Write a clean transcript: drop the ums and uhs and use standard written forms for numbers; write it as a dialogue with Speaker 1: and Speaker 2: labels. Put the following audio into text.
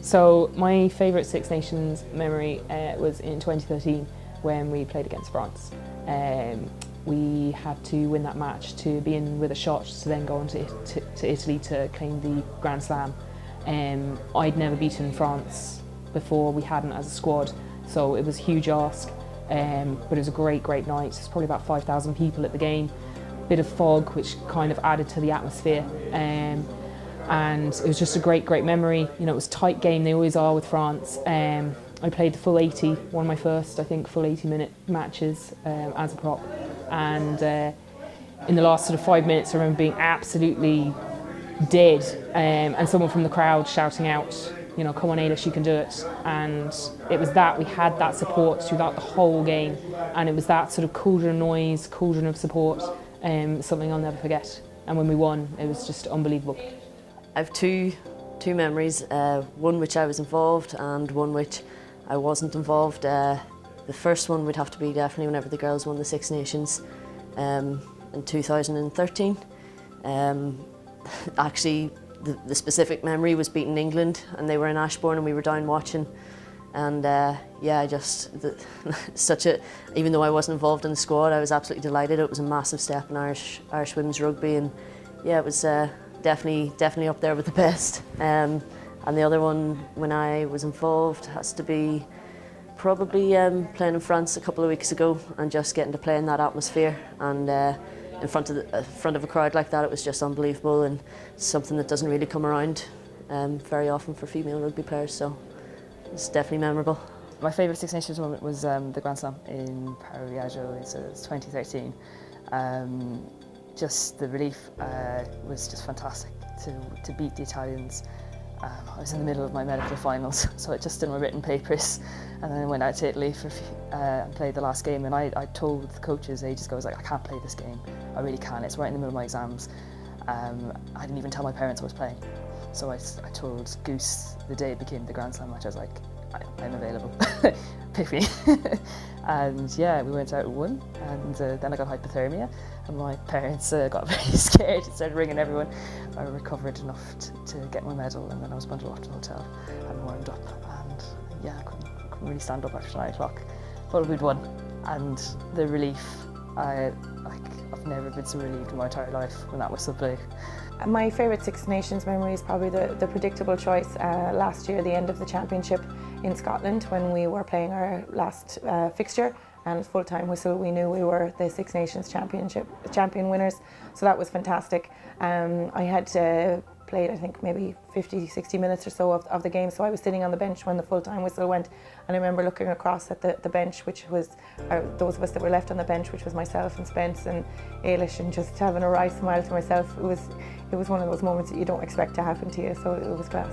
Speaker 1: So my favourite Six Nations memory was in 2013 when we played against France. We had to win that match to be in with a shot to then go on to Italy to claim the Grand Slam. I'd never beaten France before, we hadn't as a squad, so it was a huge ask, but it was a great night. There's probably about 5,000 people at the game, bit of fog which kind of added to the atmosphere, and it was just a great memory. You know, it was a tight game, they always are with France. I played the full 80, one of my first, I think, full 80-minute matches as a prop, and in the last sort of 5 minutes I remember being absolutely dead, and someone from the crowd shouting out, you know, "Come on Ailish, you can do it." And it was that, we had that support throughout the whole game, and it was that sort of cauldron noise, cauldron of support, something I'll never forget. And when we won, it was just unbelievable.
Speaker 2: I have two memories, one which I was involved and one which I wasn't involved. The first one would have to be definitely whenever the girls won the Six Nations in 2013. Actually, the specific memory was beating England, and they were in Ashbourne and we were down watching. And yeah, even though I wasn't involved in the squad, I was absolutely delighted. It was a massive step in Irish women's rugby, and yeah, it was definitely up there with the best. And the other one, when I was involved, has to be probably playing in France a couple of weeks ago and just getting to play in that atmosphere, and in front of a crowd like that, it was just unbelievable, and something that doesn't really come around very often for female rugby players, so it's definitely memorable.
Speaker 3: My favourite Six Nations moment was the Grand Slam in Paris, so it was 2013. Just the relief was just fantastic to beat the Italians. I was in the middle of my medical finals, so I just did my written papers, and then I went out to Italy for and played the last game. And I told the coaches ages ago, I was like, I can't play this game. I really can't. It's right in the middle of my exams. I didn't even tell my parents I was playing. So I told Goose the day it became the Grand Slam match. I was like, I'm available. Pick me. And yeah, we went out and won, and then I got hypothermia, and my parents got very scared and started ringing everyone. I recovered enough to get my medal, and then I was bundled off to the hotel and warmed up, and yeah, I couldn't really stand up after 9 o'clock. But we'd won, and the relief, I've never been so relieved in my entire life when that whistle blew.
Speaker 4: My favourite Six Nations memory is probably the predictable choice last year, the end of the championship in Scotland, when we were playing our last fixture, and full-time whistle, we knew we were the Six Nations champion winners, so that was fantastic. I had played, I think, maybe 50-60 minutes or so of the game, so I was sitting on the bench when the full-time whistle went, and I remember looking across at the bench, which was those of us that were left on the bench, which was myself and Spence and Ailish, and just having a wry smile to myself. It was one of those moments that you don't expect to happen to you, so it was class.